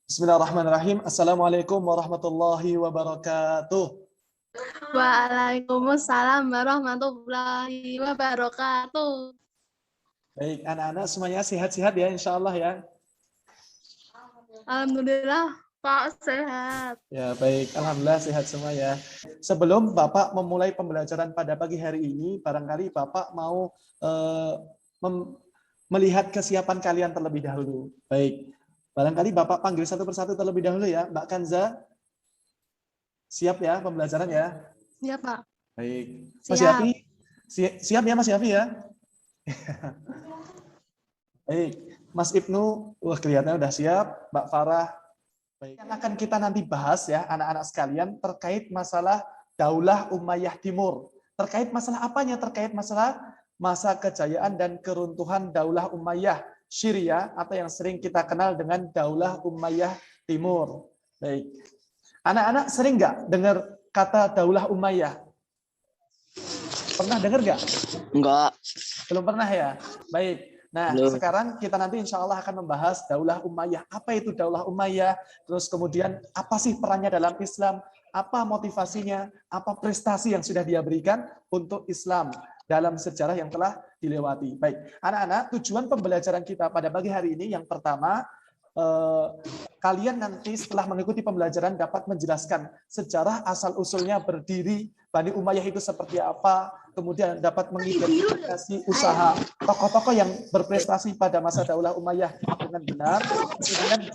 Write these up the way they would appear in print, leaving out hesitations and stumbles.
Bismillahirrahmanirrahim. Assalamualaikum warahmatullahi wabarakatuh. Waalaikumsalam warahmatullahi wabarakatuh. Baik, anak-anak semuanya sehat-sehat ya, insya Allah ya. Alhamdulillah, Pak sehat. Ya, baik. Alhamdulillah sehat semua ya. Sebelum Bapak memulai pembelajaran pada pagi hari ini, barangkali Bapak mau melihat kesiapan kalian terlebih dahulu. Baik. Barangkali Bapak panggil satu persatu terlebih dahulu ya. Mbak Kanza, siap ya pembelajaran ya? Siap, Pak. Baik. Siap. Mas Yafi, siap ya Mas Yafi ya? Baik. Mas Ibnu, wah kelihatannya udah siap. Mbak Farah. Baik. Yang akan kita nanti bahas ya anak-anak sekalian terkait masalah Daulah Umayyah Timur. Terkait masalah apanya? Terkait masalah masa kejayaan dan keruntuhan Daulah Umayyah Syria atau yang sering kita kenal dengan Daulah Umayyah Timur. Baik. Anak-anak sering nggak dengar kata Daulah Umayyah? Pernah dengar nggak? Enggak. Belum pernah ya? Baik. Nah, sekarang kita nanti insya Allah akan membahas Daulah Umayyah. Apa itu Daulah Umayyah? Terus kemudian apa sih perannya dalam Islam? Apa motivasinya? Apa prestasi yang sudah dia berikan untuk Islam dalam sejarah yang telah dilewati? Baik, anak-anak, tujuan pembelajaran kita pada pagi hari ini yang pertama, kalian nanti setelah mengikuti pembelajaran dapat menjelaskan sejarah asal-usulnya berdiri Bani Umayyah itu seperti apa, kemudian dapat mengidentifikasi usaha tokoh-tokoh yang berprestasi pada masa Daulah Umayyah dengan benar, kemudian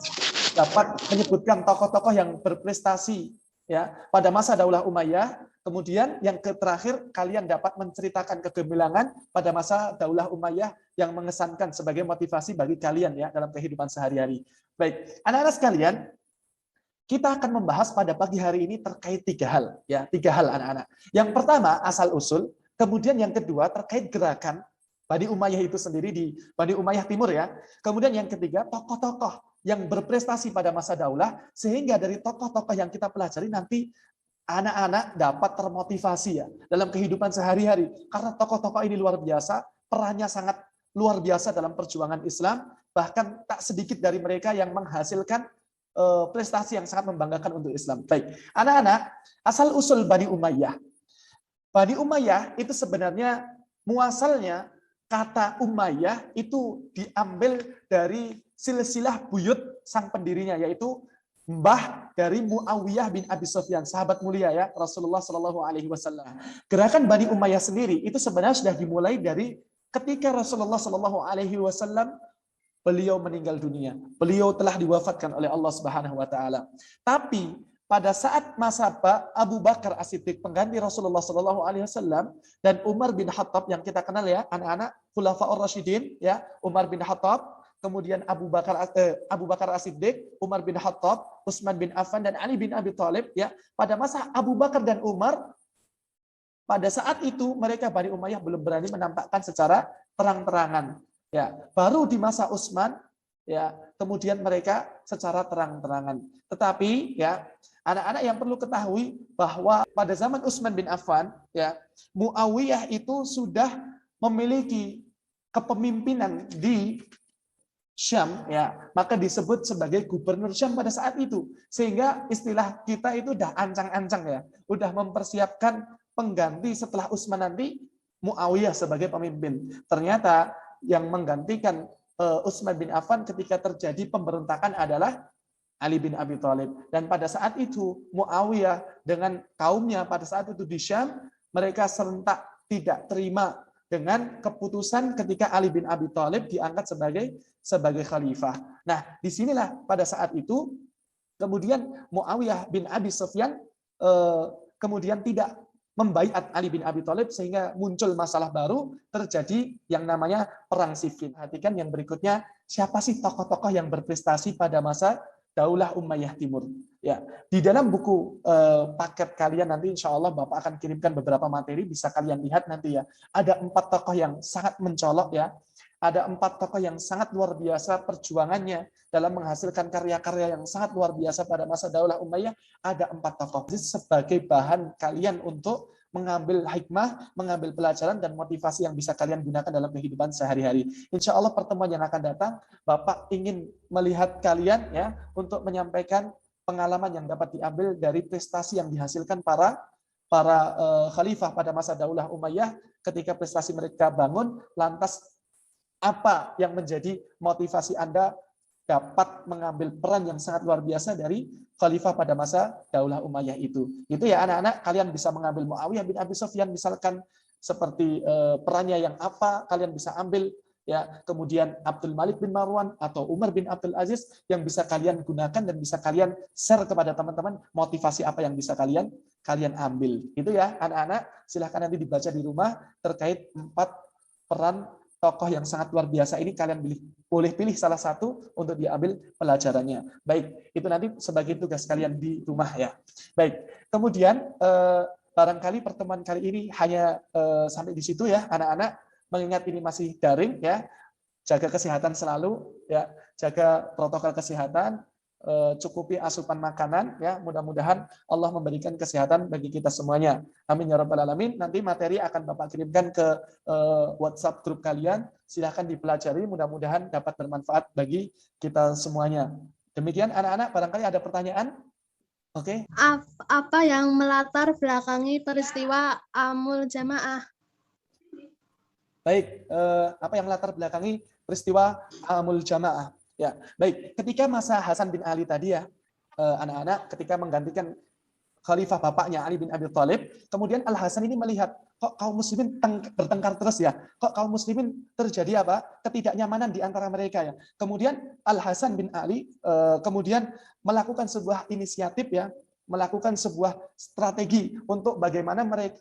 dapat menyebutkan tokoh-tokoh yang berprestasi ya pada masa Daulah Umayyah. Kemudian yang terakhir, kalian dapat menceritakan kegemilangan pada masa Daulah Umayyah yang mengesankan sebagai motivasi bagi kalian ya dalam kehidupan sehari-hari. Baik, anak-anak sekalian, kita akan membahas pada pagi hari ini terkait tiga hal ya, tiga hal anak-anak. Yang pertama asal usul, kemudian yang kedua terkait gerakan Bani Umayyah itu sendiri di Bani Umayyah Timur ya. Kemudian yang ketiga tokoh-tokoh yang berprestasi pada masa daulah, sehingga dari tokoh-tokoh yang kita pelajari nanti anak-anak dapat termotivasi ya dalam kehidupan sehari-hari. Karena tokoh-tokoh ini luar biasa, perannya sangat luar biasa dalam perjuangan Islam, bahkan tak sedikit dari mereka yang menghasilkan prestasi yang sangat membanggakan untuk Islam. Baik, anak-anak, asal-usul Bani Umayyah. Bani Umayyah itu sebenarnya muasalnya kata Umayyah itu diambil dari silsilah buyut sang pendirinya, yaitu mbah dari Muawiyah bin Abi Sufyan, sahabat mulia ya Rasulullah Shallallahu Alaihi Wasallam. Gerakan Bani Umayyah sendiri itu sebenarnya sudah dimulai dari ketika Rasulullah Shallallahu Alaihi Wasallam beliau meninggal dunia, beliau telah diwafatkan oleh Allah Subhanahu Wa Taala. Tapi pada saat masa Abu Bakar As-Siddiq pengganti Rasulullah Shallallahu Alaihi Wasallam dan Umar bin Khattab yang kita kenal ya anak-anak Khulafaur Rasyidin ya Umar bin Khattab. Kemudian Abu Bakar As-Siddiq, Umar bin Khattab, Utsman bin Affan dan Ali bin Abi Thalib ya. Pada masa Abu Bakar dan Umar, pada saat itu mereka Bani Umayyah belum berani menampakkan secara terang-terangan ya. Baru di masa Utsman ya, kemudian mereka secara terang-terangan. Tetapi ya, anak-anak yang perlu ketahui bahwa pada zaman Utsman bin Affan ya, Muawiyah itu sudah memiliki kepemimpinan di Syam ya, maka disebut sebagai gubernur Syam pada saat itu, sehingga istilah kita itu udah ancang-ancang ya, udah mempersiapkan pengganti setelah Utsman nanti Muawiyah sebagai pemimpin. Ternyata yang menggantikan Utsman bin Affan ketika terjadi pemberontakan adalah Ali bin Abi Thalib, dan pada saat itu Muawiyah dengan kaumnya pada saat itu di Syam, mereka serentak tidak terima dengan keputusan ketika Ali bin Abi Thalib diangkat sebagai khalifah. Nah, disinilah pada saat itu kemudian Muawiyah bin Abi Sufyan kemudian tidak membaiat Ali bin Abi Thalib, sehingga muncul masalah baru, terjadi yang namanya perang Siffin. Perhatikan yang berikutnya, siapa sih tokoh-tokoh yang berprestasi pada masa Daulah Umayyah Timur? Ya, di dalam buku paket kalian nanti insya Allah Bapak akan kirimkan beberapa materi, bisa kalian lihat nanti ya. Ada 4 tokoh yang sangat mencolok ya. Ada 4 tokoh yang sangat luar biasa perjuangannya dalam menghasilkan karya-karya yang sangat luar biasa pada masa Daulah Umayyah. Ada 4 tokoh. Jadi sebagai bahan kalian untuk mengambil hikmah, mengambil pelajaran dan motivasi yang bisa kalian gunakan dalam kehidupan sehari-hari. Insya Allah pertemuan yang akan datang, Bapak ingin melihat kalian ya untuk menyampaikan pengalaman yang dapat diambil dari prestasi yang dihasilkan para khalifah pada masa Daulah Umayyah ketika prestasi mereka bangun, lantas apa yang menjadi motivasi Anda dapat mengambil peran yang sangat luar biasa dari khalifah pada masa Daulah Umayyah itu. Itu ya anak-anak, kalian bisa mengambil Muawiyah bin Abi Sufyan misalkan seperti perannya yang apa kalian bisa ambil ya, kemudian Abdul Malik bin Marwan atau Umar bin Abdul Aziz yang bisa kalian gunakan dan bisa kalian share kepada teman-teman motivasi apa yang bisa kalian ambil. Itu ya anak-anak, silahkan nanti dibaca di rumah terkait 4 peran tokoh yang sangat luar biasa ini, kalian boleh pilih salah satu untuk diambil pelajarannya. Baik, itu nanti sebagai tugas kalian di rumah ya. Baik, kemudian barangkali pertemuan kali ini hanya sampai di situ ya anak-anak, mengingat ini masih daring ya, jaga kesehatan selalu ya, jaga protokol kesehatan, cukupi asupan makanan ya, mudah-mudahan Allah memberikan kesehatan bagi kita semuanya. Amin ya rabbal alamin. Nanti materi akan Bapak kirimkan ke WhatsApp grup kalian, silahkan dipelajari, mudah-mudahan dapat bermanfaat bagi kita semuanya. Demikian anak-anak, barangkali ada pertanyaan? Oke. Apa yang melatar belakangi peristiwa Amul Jamaah? Baik, apa yang melatar belakangi peristiwa Amul Jamaah? Ya, baik. Ketika masa Hasan bin Ali tadi ya, anak-anak, ketika menggantikan khalifah bapaknya Ali bin Abi Thalib, kemudian Al Hasan ini melihat kok kaum muslimin bertengkar terus ya, kok kaum muslimin terjadi apa? Ketidaknyamanan di antara mereka ya. Kemudian Al Hasan bin Ali kemudian melakukan sebuah inisiatif ya, melakukan sebuah strategi untuk bagaimana mereka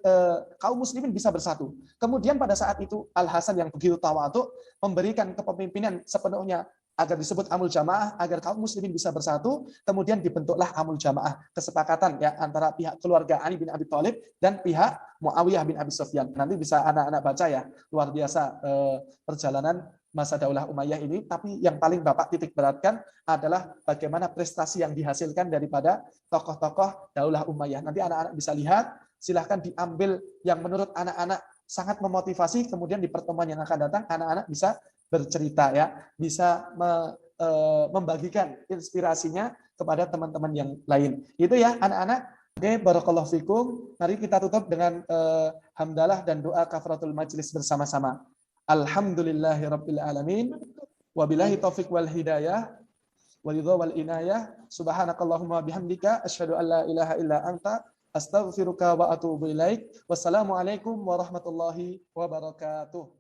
kaum muslimin bisa bersatu. Kemudian pada saat itu Al Hasan yang begitu tawadhu memberikan kepemimpinan sepenuhnya agar disebut Amul Jamaah, agar kaum muslimin bisa bersatu, kemudian dibentuklah Amul Jamaah, kesepakatan ya antara pihak keluarga Ali bin Abi Thalib dan pihak Muawiyah bin Abi Sufyan. Nanti bisa anak-anak baca ya, luar biasa perjalanan masa Daulah Umayyah ini, tapi yang paling Bapak titik beratkan adalah bagaimana prestasi yang dihasilkan daripada tokoh-tokoh Daulah Umayyah. Nanti anak-anak bisa lihat, silahkan diambil yang menurut anak-anak sangat memotivasi, kemudian di pertemuan yang akan datang anak-anak bisa bercerita ya, bisa membagikan inspirasinya kepada teman-teman yang lain. Itu ya anak-anak. Oke, barakallahu fikum. Mari kita tutup dengan hamdalah dan doa kafaratul majlis bersama-sama. Alhamdulillahirabbil alamin. Wabillahi taufik wal hidayah. Walidha wal inayah. Subhanakallahumma bihamdika asyhadu an la ilaha illa anta astaghfiruka wa atubu ilaik. Wassalamualaikum warahmatullahi wabarakatuh.